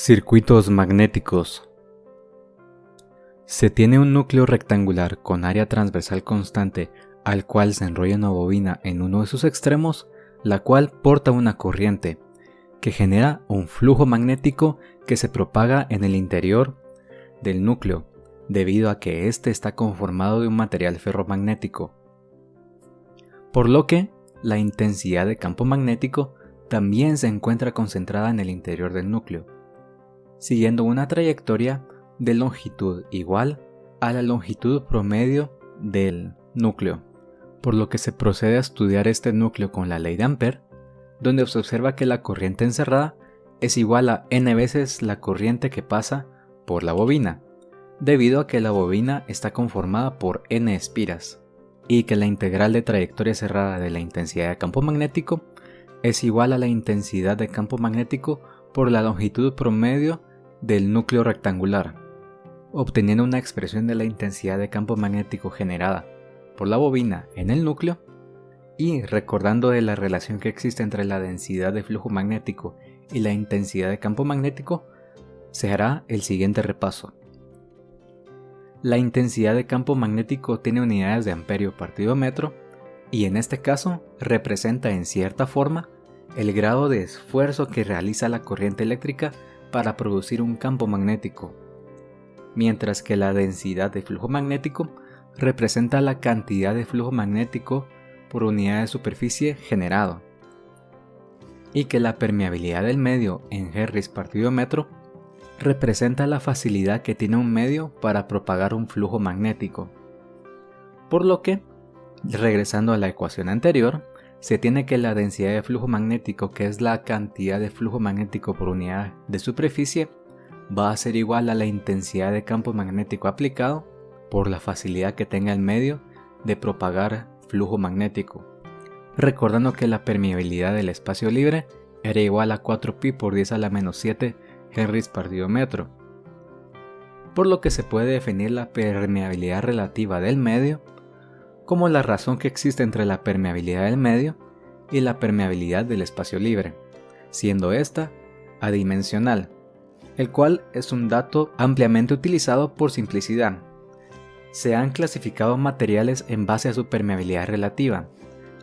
Circuitos magnéticos. Se tiene un núcleo rectangular con área transversal constante al cual se enrolla una bobina en uno de sus extremos, la cual porta una corriente que genera un flujo magnético que se propaga en el interior del núcleo, debido a que éste está conformado de un material ferromagnético. Por lo que la intensidad de campo magnético también se encuentra concentrada en el interior del núcleo, siguiendo una trayectoria de longitud igual a la longitud promedio del núcleo, por lo que se procede a estudiar este núcleo con la ley de Ampère, donde se observa que la corriente encerrada es igual a n veces la corriente que pasa por la bobina, debido a que la bobina está conformada por n espiras, y que la integral de trayectoria cerrada de la intensidad de campo magnético es igual a la intensidad de campo magnético por la longitud promedio del núcleo rectangular, obteniendo una expresión de la intensidad de campo magnético generada por la bobina en el núcleo, y recordando de la relación que existe entre la densidad de flujo magnético y la intensidad de campo magnético, se hará el siguiente repaso. La intensidad de campo magnético tiene unidades de amperio partido metro, y en este caso representa en cierta forma el grado de esfuerzo que realiza la corriente eléctrica para producir un campo magnético, mientras que la densidad de flujo magnético representa la cantidad de flujo magnético por unidad de superficie generado, y que la permeabilidad del medio en Henrys partido metro representa la facilidad que tiene un medio para propagar un flujo magnético. Por lo que, regresando a la ecuación anterior, se tiene que la densidad de flujo magnético, que es la cantidad de flujo magnético por unidad de superficie, va a ser igual a la intensidad de campo magnético aplicado por la facilidad que tenga el medio de propagar flujo magnético. Recordando que la permeabilidad del espacio libre era igual a 4pi por 10 a la menos 7 Henrys partido metro, por lo que se puede definir la permeabilidad relativa del medio como la razón que existe entre la permeabilidad del medio y la permeabilidad del espacio libre, siendo esta adimensional, el cual es un dato ampliamente utilizado por simplicidad. Se han clasificado materiales en base a su permeabilidad relativa.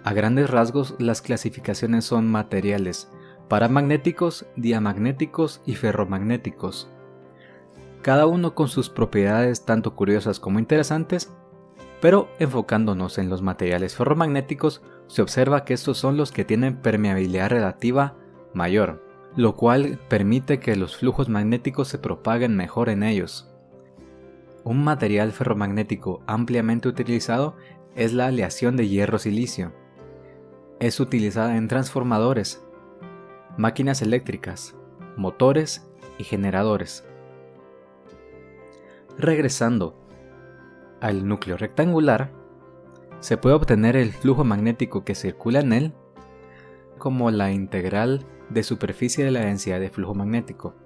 A grandes rasgos, las clasificaciones son materiales paramagnéticos, diamagnéticos y ferromagnéticos, cada uno con sus propiedades tanto curiosas como interesantes, pero enfocándonos en los materiales ferromagnéticos, se observa que estos son los que tienen permeabilidad relativa mayor, lo cual permite que los flujos magnéticos se propaguen mejor en ellos. Un material ferromagnético ampliamente utilizado es la aleación de hierro-silicio. Es utilizada en transformadores, máquinas eléctricas, motores y generadores. Regresando al núcleo rectangular, se puede obtener el flujo magnético que circula en él como la integral de superficie de la densidad de flujo magnético.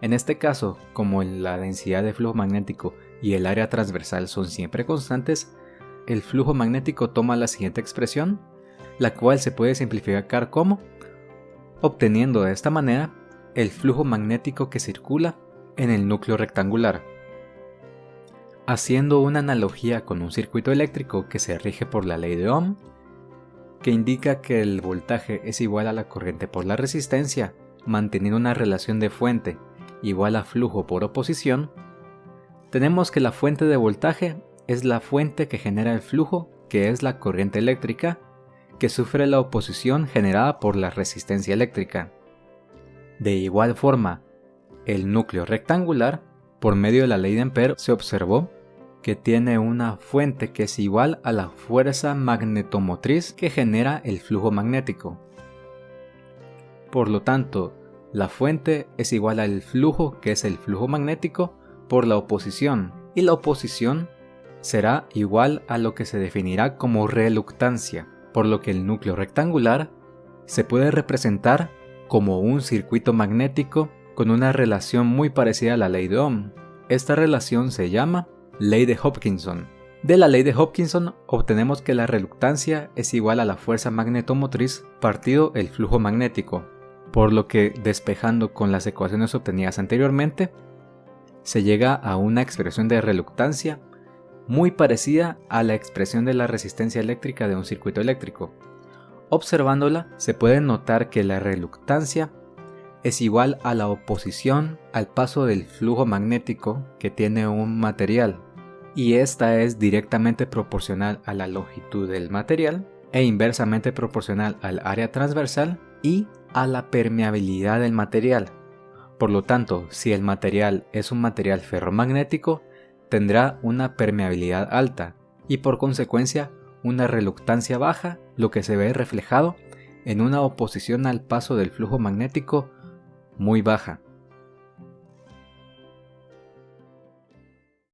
En este caso, como la densidad de flujo magnético y el área transversal son siempre constantes, el flujo magnético toma la siguiente expresión, la cual se puede simplificar como, obteniendo de esta manera el flujo magnético que circula en el núcleo rectangular. Haciendo una analogía con un circuito eléctrico que se rige por la ley de Ohm, que indica que el voltaje es igual a la corriente por la resistencia, manteniendo una relación de fuente igual a flujo por oposición, tenemos que la fuente de voltaje es la fuente que genera el flujo, que es la corriente eléctrica, que sufre la oposición generada por la resistencia eléctrica. De igual forma, el núcleo rectangular, por medio de la ley de Ampère, se observó que tiene una fuente que es igual a la fuerza magnetomotriz que genera el flujo magnético. Por lo tanto, la fuente es igual al flujo, que es el flujo magnético, por la oposición, y la oposición será igual a lo que se definirá como reluctancia, por lo que el núcleo rectangular se puede representar como un circuito magnético con una relación muy parecida a la ley de Ohm. Esta relación se llama ley de Hopkinson. De la ley de Hopkinson obtenemos que la reluctancia es igual a la fuerza magnetomotriz partido el flujo magnético. por lo que, despejando con las ecuaciones obtenidas anteriormente, se llega a una expresión de reluctancia muy parecida a la expresión de la resistencia eléctrica de un circuito eléctrico. Observándola, se puede notar que la reluctancia es igual a la oposición al paso del flujo magnético que tiene un material, y esta es directamente proporcional a la longitud del material e inversamente proporcional al área transversal y a la permeabilidad del material. Por lo tanto, si el material es un material ferromagnético, tendrá una permeabilidad alta y por consecuencia una reluctancia baja, lo que se ve reflejado en una oposición al paso del flujo magnético muy baja.